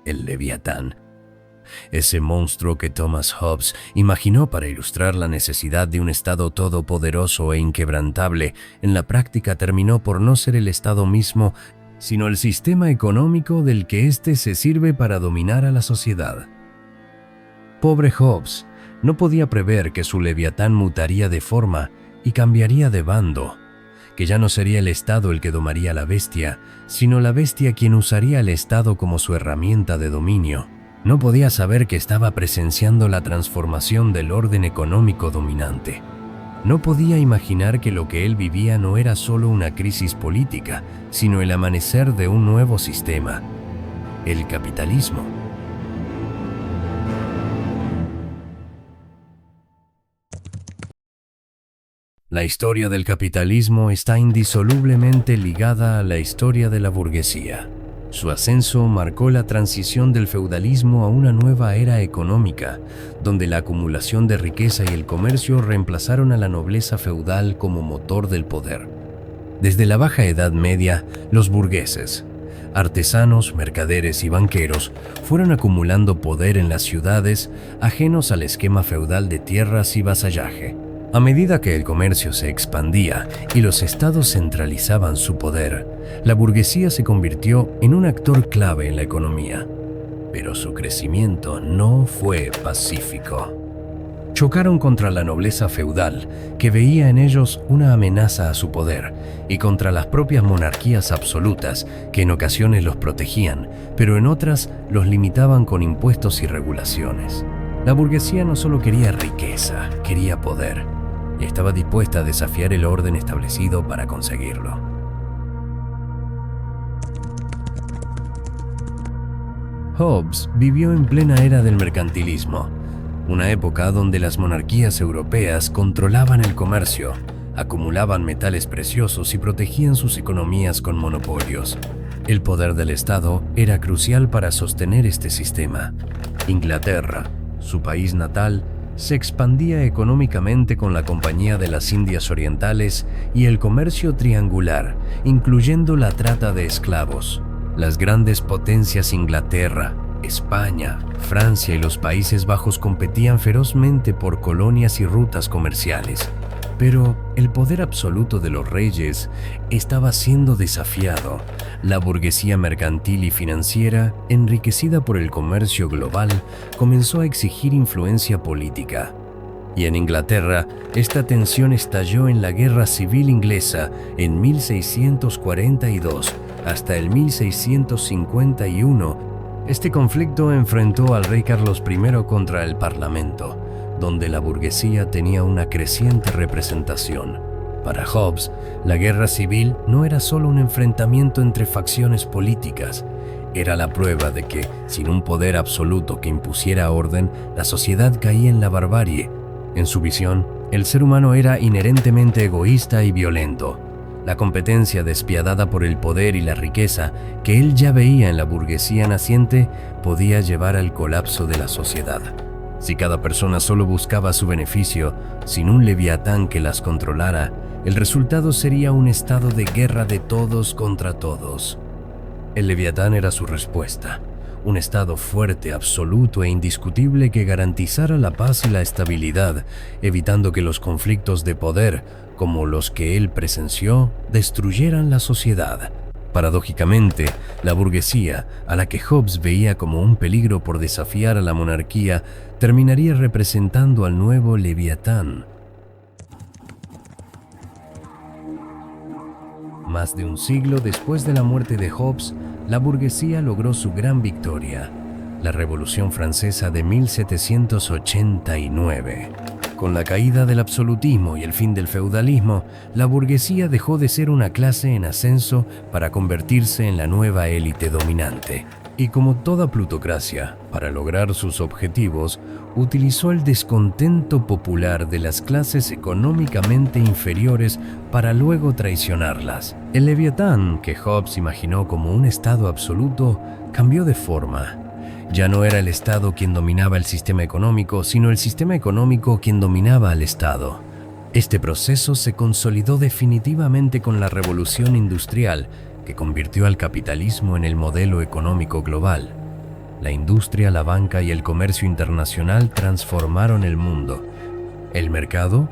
el Leviatán. Ese monstruo que Thomas Hobbes imaginó para ilustrar la necesidad de un Estado todopoderoso e inquebrantable, en la práctica terminó por no ser el Estado mismo, sino el sistema económico del que éste se sirve para dominar a la sociedad. Pobre Hobbes, no podía prever que su Leviatán mutaría de forma y cambiaría de bando, que ya no sería el Estado el que domaría a la bestia, sino la bestia quien usaría al Estado como su herramienta de dominio. No podía saber que estaba presenciando la transformación del orden económico dominante. No podía imaginar que lo que él vivía no era solo una crisis política, sino el amanecer de un nuevo sistema, el capitalismo. La historia del capitalismo está indisolublemente ligada a la historia de la burguesía. Su ascenso marcó la transición del feudalismo a una nueva era económica, donde la acumulación de riqueza y el comercio reemplazaron a la nobleza feudal como motor del poder. Desde la Baja Edad Media, los burgueses, artesanos, mercaderes y banqueros fueron acumulando poder en las ciudades, ajenos al esquema feudal de tierras y vasallaje. A medida que el comercio se expandía y los estados centralizaban su poder, la burguesía se convirtió en un actor clave en la economía. Pero su crecimiento no fue pacífico. Chocaron contra la nobleza feudal, que veía en ellos una amenaza a su poder, y contra las propias monarquías absolutas, que en ocasiones los protegían, pero en otras los limitaban con impuestos y regulaciones. La burguesía no solo quería riqueza, quería poder, y estaba dispuesta a desafiar el orden establecido para conseguirlo. Hobbes vivió en plena era del mercantilismo, una época donde las monarquías europeas controlaban el comercio, acumulaban metales preciosos y protegían sus economías con monopolios. El poder del Estado era crucial para sostener este sistema. Inglaterra, su país natal, se expandía económicamente con la Compañía de las Indias Orientales y el comercio triangular, incluyendo la trata de esclavos. Las grandes potencias Inglaterra, España, Francia y los Países Bajos competían ferozmente por colonias y rutas comerciales. Pero el poder absoluto de los reyes estaba siendo desafiado. La burguesía mercantil y financiera, enriquecida por el comercio global, comenzó a exigir influencia política. Y en Inglaterra, esta tensión estalló en la Guerra Civil Inglesa en 1642 hasta el 1651. Este conflicto enfrentó al rey Carlos I contra el Parlamento, donde la burguesía tenía una creciente representación. Para Hobbes, la guerra civil no era solo un enfrentamiento entre facciones políticas, era la prueba de que, sin un poder absoluto que impusiera orden, la sociedad caía en la barbarie. En su visión, el ser humano era inherentemente egoísta y violento. La competencia despiadada por el poder y la riqueza que él ya veía en la burguesía naciente podía llevar al colapso de la sociedad. Si cada persona solo buscaba su beneficio, sin un leviatán que las controlara, el resultado sería un estado de guerra de todos contra todos. El leviatán era su respuesta, un estado fuerte, absoluto e indiscutible que garantizara la paz y la estabilidad, evitando que los conflictos de poder, como los que él presenció, destruyeran la sociedad. Paradójicamente, la burguesía, a la que Hobbes veía como un peligro por desafiar a la monarquía, terminaría representando al nuevo Leviatán. Más de un siglo después de la muerte de Hobbes, la burguesía logró su gran victoria, la Revolución Francesa de 1789. Con la caída del absolutismo y el fin del feudalismo, la burguesía dejó de ser una clase en ascenso para convertirse en la nueva élite dominante. Y como toda plutocracia, para lograr sus objetivos, utilizó el descontento popular de las clases económicamente inferiores para luego traicionarlas. El Leviatán, que Hobbes imaginó como un estado absoluto, cambió de forma. Ya no era el Estado quien dominaba el sistema económico, sino el sistema económico quien dominaba al Estado. Este proceso se consolidó definitivamente con la Revolución Industrial, que convirtió al capitalismo en el modelo económico global. La industria, la banca y el comercio internacional transformaron el mundo. El mercado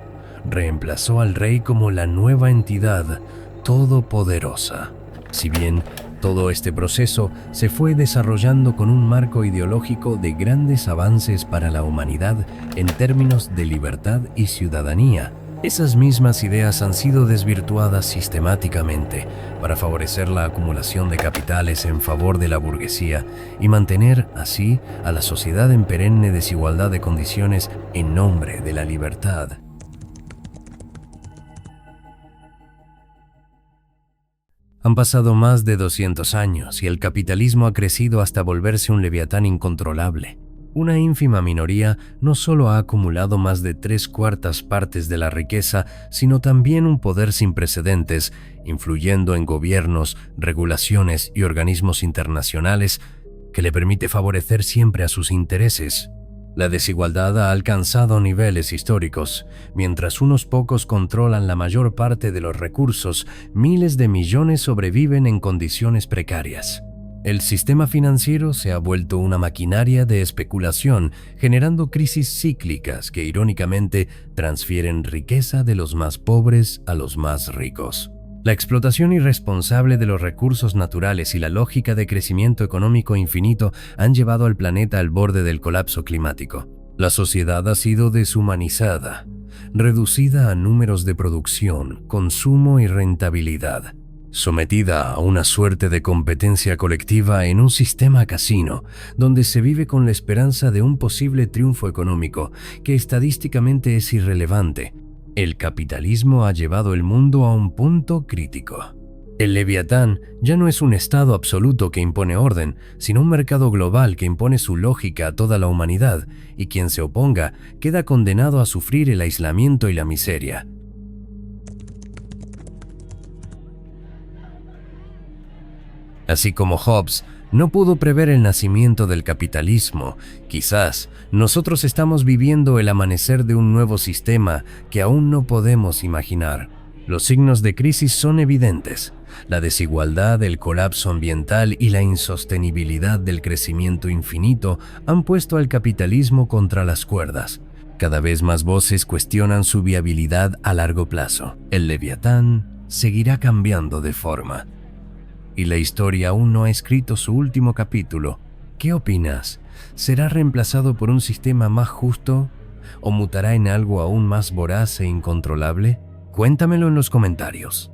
reemplazó al rey como la nueva entidad todopoderosa. Si bien todo este proceso se fue desarrollando con un marco ideológico de grandes avances para la humanidad en términos de libertad y ciudadanía, esas mismas ideas han sido desvirtuadas sistemáticamente para favorecer la acumulación de capitales en favor de la burguesía y mantener así a la sociedad en perenne desigualdad de condiciones en nombre de la libertad. Han pasado más de 200 años y el capitalismo ha crecido hasta volverse un leviatán incontrolable. Una ínfima minoría no solo ha acumulado más de 3/4 partes de la riqueza, sino también un poder sin precedentes, influyendo en gobiernos, regulaciones y organismos internacionales que le permite favorecer siempre a sus intereses. La desigualdad ha alcanzado niveles históricos. Mientras unos pocos controlan la mayor parte de los recursos, miles de millones sobreviven en condiciones precarias. El sistema financiero se ha vuelto una maquinaria de especulación, generando crisis cíclicas que irónicamente transfieren riqueza de los más pobres a los más ricos. La explotación irresponsable de los recursos naturales y la lógica de crecimiento económico infinito han llevado al planeta al borde del colapso climático. La sociedad ha sido deshumanizada, reducida a números de producción, consumo y rentabilidad, sometida a una suerte de competencia colectiva en un sistema casino, donde se vive con la esperanza de un posible triunfo económico que estadísticamente es irrelevante. El capitalismo ha llevado el mundo a un punto crítico. El leviatán ya no es un estado absoluto que impone orden, sino un mercado global que impone su lógica a toda la humanidad, y quien se oponga queda condenado a sufrir el aislamiento y la miseria. Así como Hobbes no pudo prever el nacimiento del capitalismo, quizás nosotros estamos viviendo el amanecer de un nuevo sistema que aún no podemos imaginar. Los signos de crisis son evidentes. La desigualdad, el colapso ambiental y la insostenibilidad del crecimiento infinito han puesto al capitalismo contra las cuerdas. Cada vez más voces cuestionan su viabilidad a largo plazo. El leviatán seguirá cambiando de forma. Y la historia aún no ha escrito su último capítulo. ¿Qué opinas? ¿Será reemplazado por un sistema más justo? ¿O mutará en algo aún más voraz e incontrolable? Cuéntamelo en los comentarios.